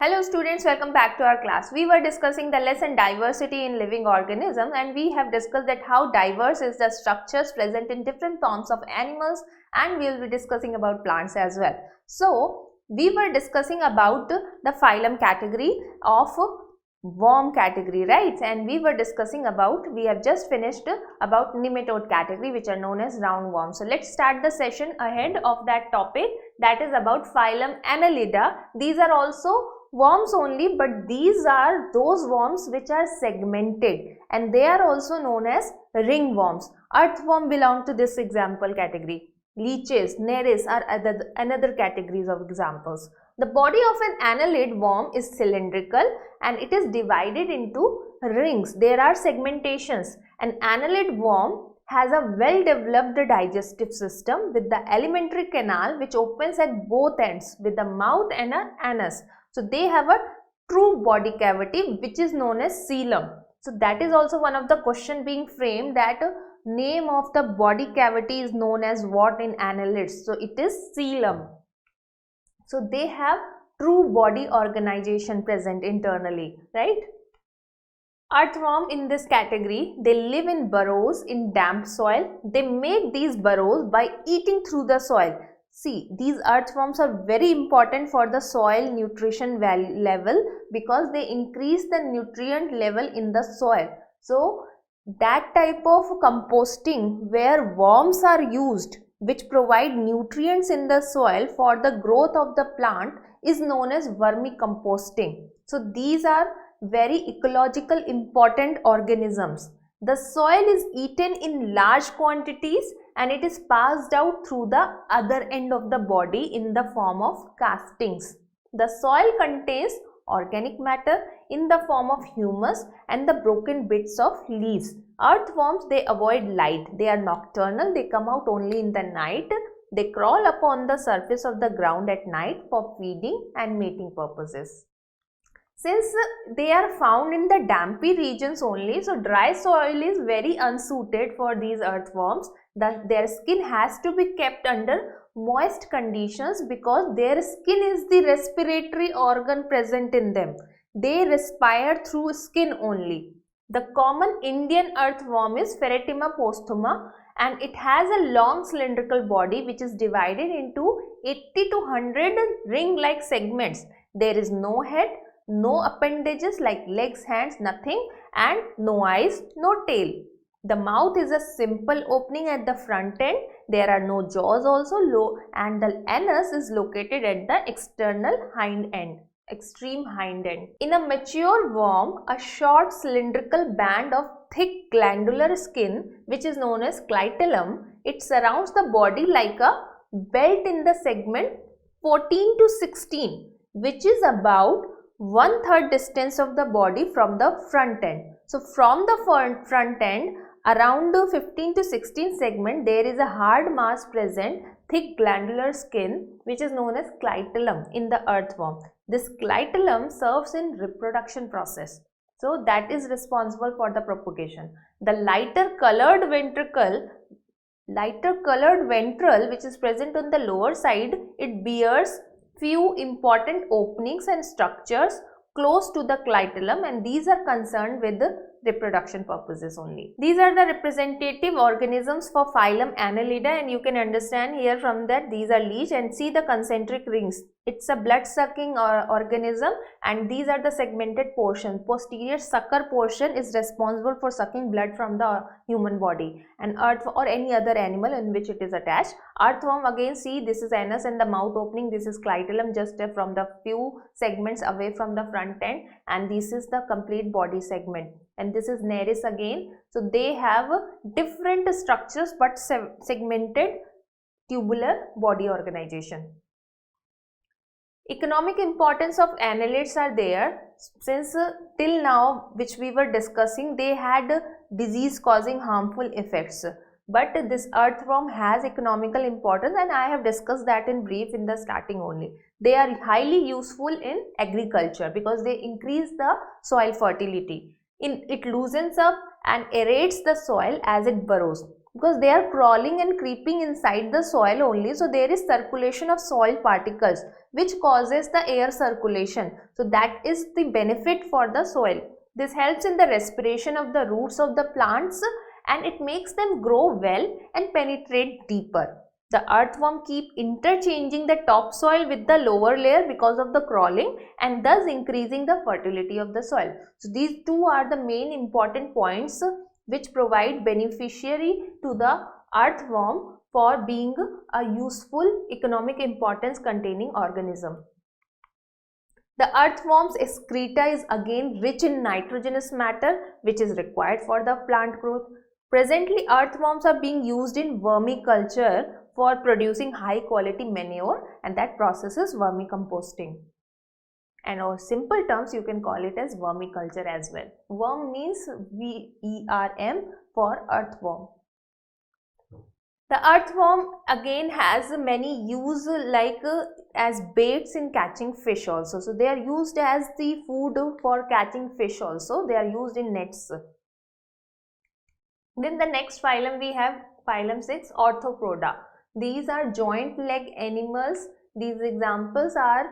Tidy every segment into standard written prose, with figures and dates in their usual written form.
Hello students, welcome back to our class. We were discussing the lesson diversity in living organisms, and we have discussed that how diverse is the structures present in different forms of animals, and we will be discussing about plants as well. So we were discussing about the phylum category of worm category, right? And we were discussing about, we have just finished about nematode category, which are known as roundworms. So let's start the session ahead of that topic, that is about phylum Annelida. These are also worms only, but these are those worms which are segmented, and they are also known as ringworms. Earthworm belong to this example category. Leeches, Nereis are another categories of examples. The body of an annelid worm is cylindrical and it is divided into rings. There are segmentations. An annelid worm has a well-developed digestive system with the alimentary canal which opens at both ends with the mouth and an anus. So they have a true body cavity which is known as coelom. So that is also one of the question being framed, that name of the body cavity is known as what in annelids? So it is coelom. So they have true body organization present internally, right? Earthworm in this category, they live in burrows in damp soil. They make these burrows by eating through the soil. See, these earthworms are very important for the soil nutrition level because they increase the nutrient level in the soil. So that type of composting where worms are used, which provide nutrients in the soil for the growth of the plant, is known as vermicomposting. So these are very ecological important organisms. The soil is eaten in large quantities and it is passed out through the other end of the body in the form of castings. The soil contains organic matter in the form of humus and the broken bits of leaves. Earthworms, they avoid light. They are nocturnal. They come out only in the night. They crawl upon the surface of the ground at night for feeding and mating purposes. Since they are found in the dampy regions only, so dry soil is very unsuited for these earthworms. Their skin has to be kept under moist conditions because their skin is the respiratory organ present in them. They respire through skin only. The common Indian earthworm is Ferretima posthuma, and it has a long cylindrical body which is divided into 80 to 100 ring-like segments. There is no head, no appendages like legs, hands, nothing, and no eyes, no tail. The mouth is a simple opening at the front end. There are no jaws also, and the anus is located at the external hind end, extreme hind end. In a mature worm, a short cylindrical band of thick glandular skin, which is known as clitellum, it surrounds the body like a belt in the segment 14 to 16, which is about 1/3 distance of the body from the front end. So from the front end, around the 15 to 16 segment, there is a hard mass present, thick glandular skin, which is known as clitellum in the earthworm. This clitellum serves in reproduction process. So that is responsible for the propagation. The lighter colored ventral, which is present on the lower side, it bears few important openings and structures close to the clitellum, and these are concerned with the reproduction purposes only. These are the representative organisms for phylum Annelida, and you can understand here from that these are leech, and see the concentric rings. It's a blood sucking organism, and these are the segmented portion. Posterior sucker portion is responsible for sucking blood from the human body, and earth or any other animal in which it is attached. Earthworm, again see, this is anus and the mouth opening, this is clitellum just from the few segments away from the front end, and this is the complete body segment. And this is Nereis again. So they have different structures but segmented tubular body organization. Economic importance of annelids are there. Since till now, which we were discussing, they had disease causing harmful effects. But this earthworm has economical importance, and I have discussed that in brief in the starting only. They are highly useful in agriculture because they increase the soil fertility. It loosens up and aerates the soil as it burrows. because they are crawling and creeping inside the soil only, so there is circulation of soil particles which causes the air circulation. So that is the benefit for the soil. This helps in the respiration of the roots of the plants and it makes them grow well and penetrate deeper. The earthworm keep interchanging the topsoil with the lower layer because of the crawling and thus increasing the fertility of the soil. So these two are the main important points which provide beneficiary to the earthworm for being a useful economic importance containing organism. The earthworm's excreta is again rich in nitrogenous matter which is required for the plant growth. Presently, earthworms are being used in vermiculture for producing high quality manure and that process is vermicomposting. And in simple terms, you can call it as vermiculture as well. Worm means V-E-R-M for earthworm. The earthworm again has many use like as baits in catching fish also. So they are used as the food for catching fish also. They are used in nets. Then the next phylum we have phylum 6, Arthropoda. These are joint leg animals. These examples are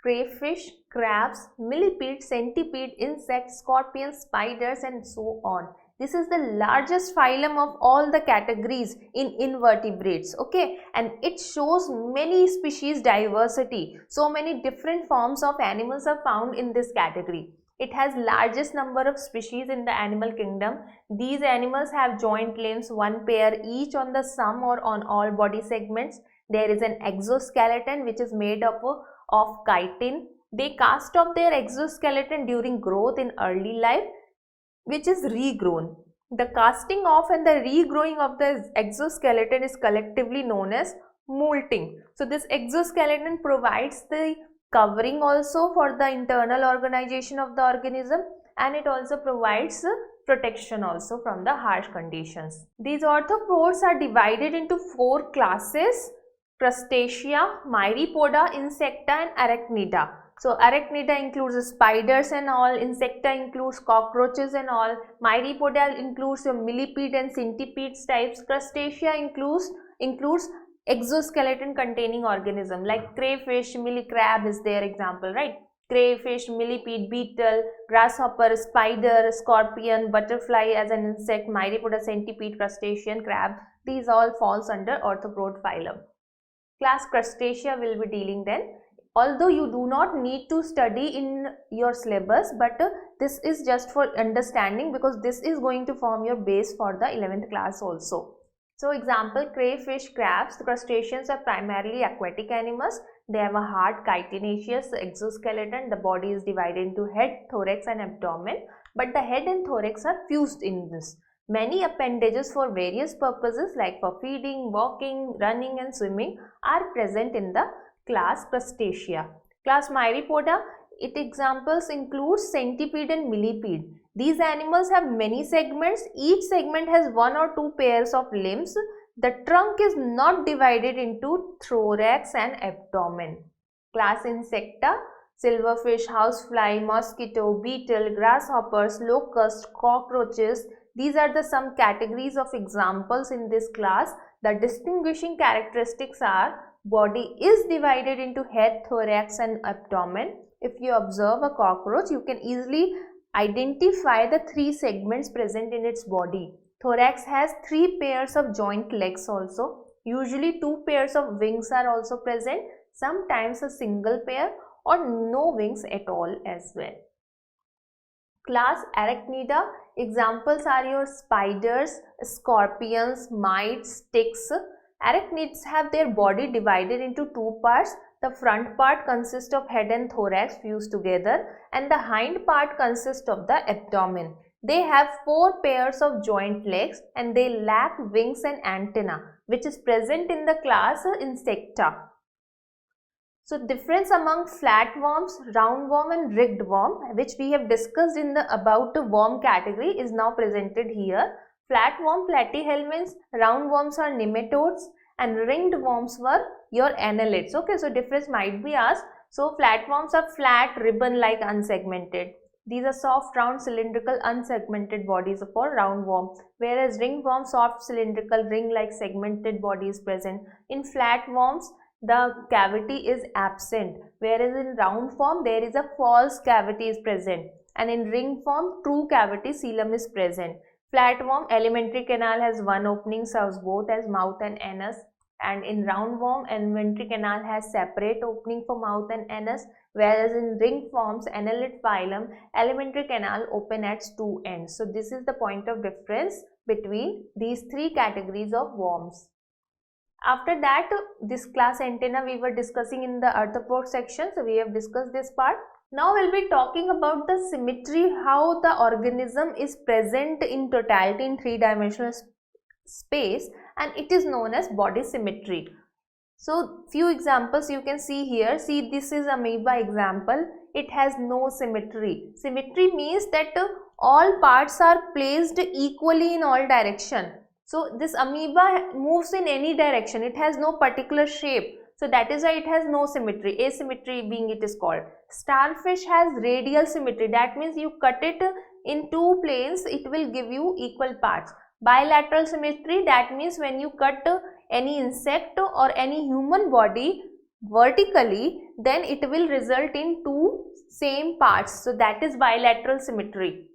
crayfish, crabs, millipede, centipede, insects, scorpions, spiders and so on. This is the largest phylum of all the categories in invertebrates, okay, and it shows many species diversity. So many different forms of animals are found in this category. It has largest number of species in the animal kingdom. These animals have joint limbs, one pair each on the some or on all body segments. There is an exoskeleton which is made up of chitin. They cast off their exoskeleton during growth in early life, which is regrown. The casting off and the regrowing of the exoskeleton is collectively known as molting. So this exoskeleton provides the covering also for the internal organization of the organism and it also provides protection also from the harsh conditions. These arthropods are divided into 4 classes: Crustacea, Myriapoda, Insecta and Arachnida. So Arachnida includes spiders and all, Insecta includes cockroaches and all, Myriapoda includes your millipede and centipedes types, Crustacea includes exoskeleton containing organism like crayfish, millicrab is their example, right? Crayfish, millipede, beetle, grasshopper, spider, scorpion, butterfly as an insect, Myriapoda, centipede, crustacean, crab, these all falls under arthropod phylum. Class Crustacea will be dealing then. Although you do not need to study in your syllabus, but this is just for understanding because this is going to form your base for the 11th class also. So example, crayfish, crabs. The crustaceans are primarily aquatic animals. They have a hard chitinaceous exoskeleton. The body is divided into head, thorax and abdomen, but the head and thorax are fused in this. Many appendages for various purposes like for feeding, walking, running and swimming are present in the class Crustacea. Class Myriapoda, its examples include centipede and millipede. These animals have many segments. Each segment has 1 or 2 pairs of limbs. The trunk is not divided into thorax and abdomen. Class Insecta, silverfish, housefly, mosquito, beetle, grasshoppers, locust, cockroaches. These are the some categories of examples in this class. The distinguishing characteristics are body is divided into head, thorax and abdomen. If you observe a cockroach, you can easily identify the 3 segments present in its body. Thorax has 3 pairs of joint legs also. Usually 2 pairs of wings are also present. Sometimes a single pair or no wings at all as well. Class Arachnida, examples are your spiders, scorpions, mites, ticks. Arachnids have their body divided into 2 parts. The front part consists of head and thorax fused together and the hind part consists of the abdomen. They have 4 pairs of joint legs and they lack wings and antenna, which is present in the class Insecta. So difference among flatworms, roundworm and rigged worm, which we have discussed in the about the worm category, is now presented here. Flatworm platyhelminths, roundworms are nematodes and ringed worms were your annelids. Okay, so difference might be asked. So flatworms are flat, ribbon-like, unsegmented. These are soft, round, cylindrical, unsegmented bodies for roundworm, whereas ringworm, soft, cylindrical, ring-like segmented body is present. In flatworms, the cavity is absent, whereas in round form there is a false cavity is present, and in ring form true cavity coelom is present. Flat form alimentary canal has one opening, serves both as mouth and anus, and in round form alimentary canal has separate opening for mouth and anus, whereas in ring forms annelid phylum alimentary canal open at two ends. So this is the point of difference between these three categories of worms. After that, this class antenna we were discussing in the arthropod section, so we have discussed this part. Now we'll be talking about the symmetry, how the organism is present in totality in three-dimensional space, and it is known as body symmetry. So few examples you can see here. See, this is amoeba example. It has no symmetry. Symmetry means that all parts are placed equally in all direction. So this amoeba moves in any direction. It has no particular shape. So that is why it has no symmetry. Asymmetry being it is called. Starfish has radial symmetry. That means you cut it in two planes, it will give you equal parts. Bilateral symmetry, that means when you cut any insect or any human body vertically, then it will result in two same parts. So that is bilateral symmetry.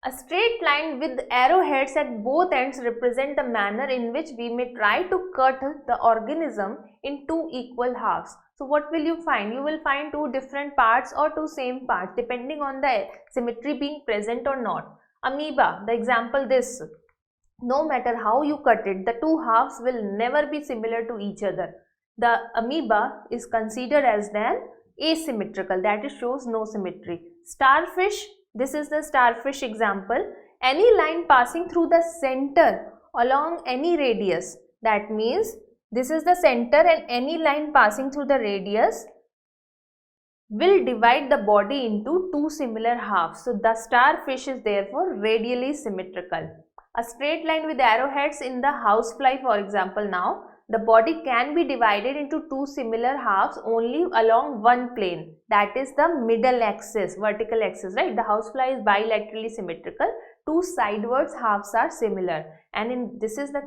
A straight line with arrowheads at both ends represent the manner in which we may try to cut the organism in two equal halves. So what will you find? You will find two different parts or two same parts depending on the symmetry being present or not. Amoeba, the example this, no matter how you cut it, the two halves will never be similar to each other. The amoeba is considered as then asymmetrical, that is shows no symmetry. Starfish, this is the starfish example. Any line passing through the center along any radius, that means this is the center and any line passing through the radius will divide the body into two similar halves. So the starfish is therefore radially symmetrical. A straight line with arrowheads in the housefly, for example, now the body can be divided into two similar halves only along one plane, that is the middle axis, vertical axis, right? The housefly is bilaterally symmetrical, two sidewards halves are similar, and this is the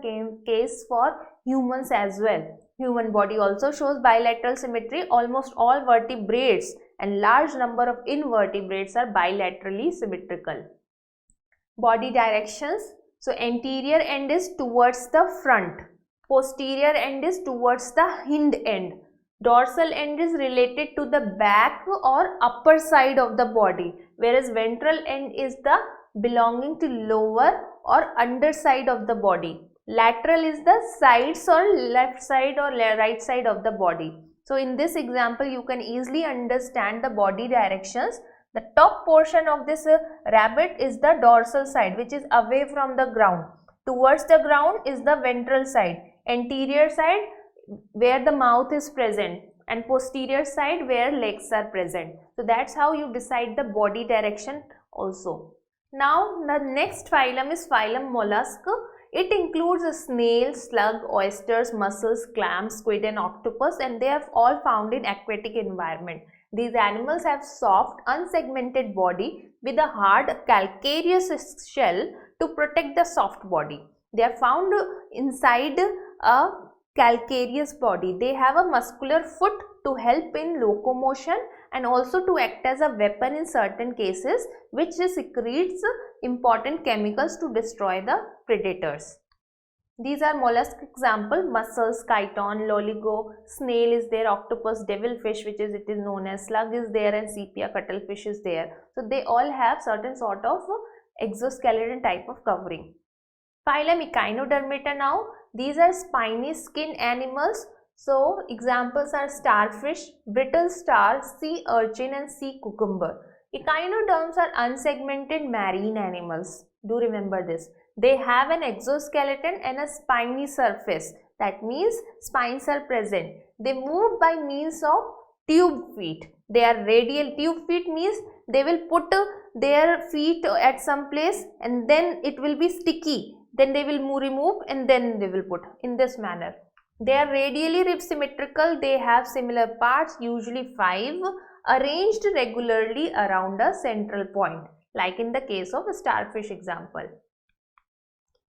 case for humans as well. Human body also shows bilateral symmetry. Almost all vertebrates and large number of invertebrates are bilaterally symmetrical. Body directions. So anterior end is towards the front, posterior end is towards the hind end, dorsal end is related to the back or upper side of the body, whereas ventral end is the belonging to lower or underside of the body. Lateral is the sides or left side or right side of the body. So in this example you can easily understand the body directions. The top portion of this rabbit is the dorsal side, which is away from the ground. Towards the ground is the ventral side, anterior side where the mouth is present, and posterior side where legs are present. So that's how you decide the body direction also. Now the next phylum is phylum mollusk. It includes a snail, slug, oysters, mussels, clams, squid and octopus, and they are all found in aquatic environment. These animals have soft, unsegmented body with a hard calcareous shell to protect the soft body. They are found inside a calcareous body. They have a muscular foot to help in locomotion and also to act as a weapon in certain cases, which secretes important chemicals to destroy the predators. These are mollusk example: mussels, chiton, loligo, snail is there, octopus, devilfish, which is known as, slug is there, and sepia cuttlefish is there. So they all have certain sort of exoskeleton type of covering. Phylum Echinodermata now. These are spiny skin animals. So examples are starfish, brittle star, sea urchin and sea cucumber. Echinoderms are unsegmented marine animals. Do remember this. They have an exoskeleton and a spiny surface. That means spines are present. They move by means of tube feet. They are radial. Tube feet means they will put their feet at some place and then it will be sticky. Then they will remove and then they will put in this manner. They are radially rib symmetrical. They have similar parts, usually 5, arranged regularly around a central point, like in the case of a starfish example.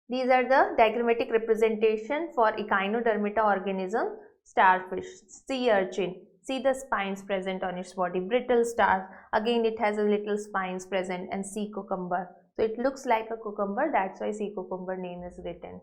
These are the diagrammatic representation for Echinodermata organism. starfish, sea urchin. See the spines present on its body. Brittle star, again it has a little spines present, and sea cucumber. So it looks like a cucumber, that's why sea cucumber name is written.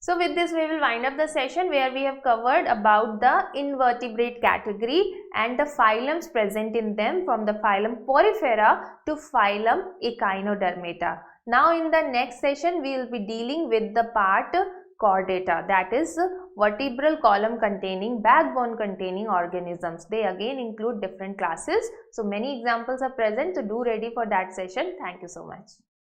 So with this we will wind up the session where we have covered about the invertebrate category and the phylums present in them from the phylum Porifera to phylum Echinodermata. Now in the next session we will be dealing with the part Chordata, that is vertebral column containing backbone containing organisms. They again include different classes. So many examples are present, so do ready for that session. Thank you so much.